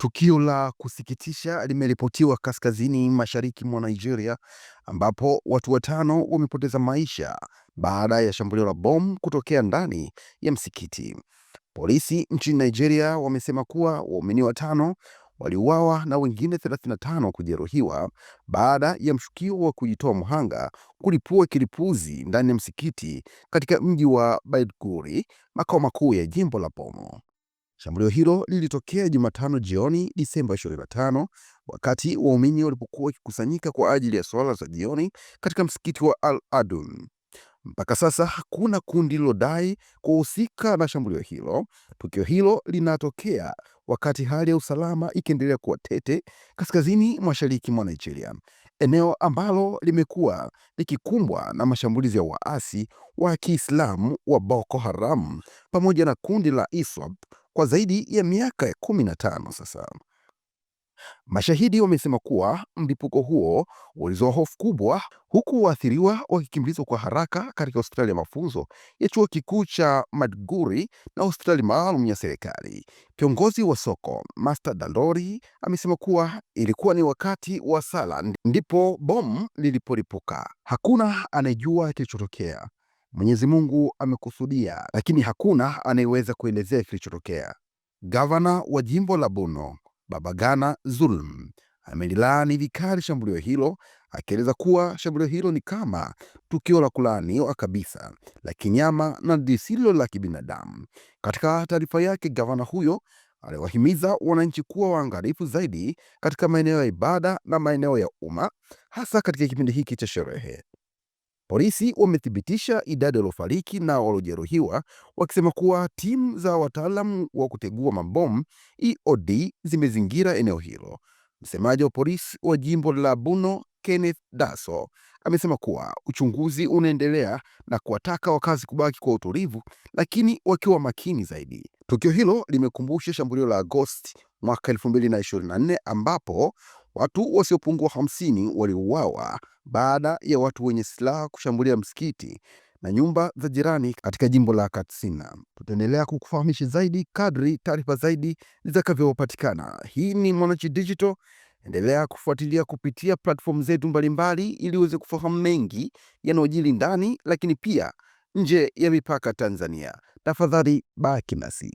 Tukio la kusikitisha limeripotiwa kaskazini mashariki mwa Nigeria ambapo watu watano wamepoteza maisha baada ya shambulio la bomu kutokea ndani ya msikiti. Polisi nchini Nigeria wamesema kuwa waumini watano waliuawa na wengine 35 kujeruhiwa baada ya mshukio wa kujitoa mhanga kulipua kilipuzi ndani ya msikiti katika mji wa Maiduguri, makao makuu ya jimbo la Borno. Shambulio hilo lilitokea Jumatano jioni Disemba 25 wakati waumini walipokuwa wakikusanyika kwa ajili ya swala za jioni katika msikiti wa Al-Adun. Mpaka sasa hakuna kundi lilodai kuhusika na shambulio hilo. Tukio hilo linatokea wakati hali ya usalama ikiendelea kuwa tete kaskazini mashariki mwa Nigeria, eneo ambalo limekuwa likikumbwa na mashambulizi ya waasi wa Kiislamu wa Boko Haram pamoja na kundi la ISWAP kwa zaidi ya miaka 15 sasa. Mashahidi wamesema kuwa mlipuko huo ulizua hofu kubwa, huku waathiriwa wakikimbizwa kwa haraka katika hospitali ya mafunzo ya chuo kikuu cha Maiduguri na hospitali maalum ya serikali. Kiongozi wa soko Master Dalori amesema kuwa ilikuwa ni wakati wa sala ndipo bomu lilipolipuka. Hakuna anayejua kilichotokea. Mwenyezi Mungu amekusudia, lakini hakuna anayeweza kuelezea kilichotokea. Gavana wa jimbo la Borno Babagana Zulum amelilaani vikali shambulio hilo, akieleza kuwa shambulio hilo ni kama tukio la kulaaniwa kabisa, la kinyama na lisilo la kibinadamu. Katika taarifa yake, gavana huyo aliwahimiza wananchi kuwa waangalifu zaidi katika maeneo ya ibada na maeneo ya umma, hasa katika kipindi hiki cha sherehe. Polisi wamethibitisha idadi waliofariki na waliojeruhiwa, wakisema kuwa timu za wataalamu wa kutegua mabomu EOD zimezingira eneo hilo. Msemaji wa polisi wa jimbo la Borno, Kenneth Daso, amesema kuwa uchunguzi unaendelea na kuwataka wakazi kubaki kwa utulivu, lakini wakiwa makini zaidi. Tukio hilo limekumbusha shambulio la Agosti mwaka 2024 ambapo watu wasiopungua 50 waliuawa baada ya watu wenye silaha kushambulia msikiti na nyumba za jirani katika jimbo la Katsina. Tutaendelea kukufahamisha zaidi kadri taarifa zaidi zitakavyopatikana. Hii ni Mwananchi Digital. Endelea kufuatilia kupitia platform zetu mbalimbali ili uweze kufahamu mengi yanayojiri ndani lakini pia nje ya mipaka Tanzania. Tafadhali baki nasi.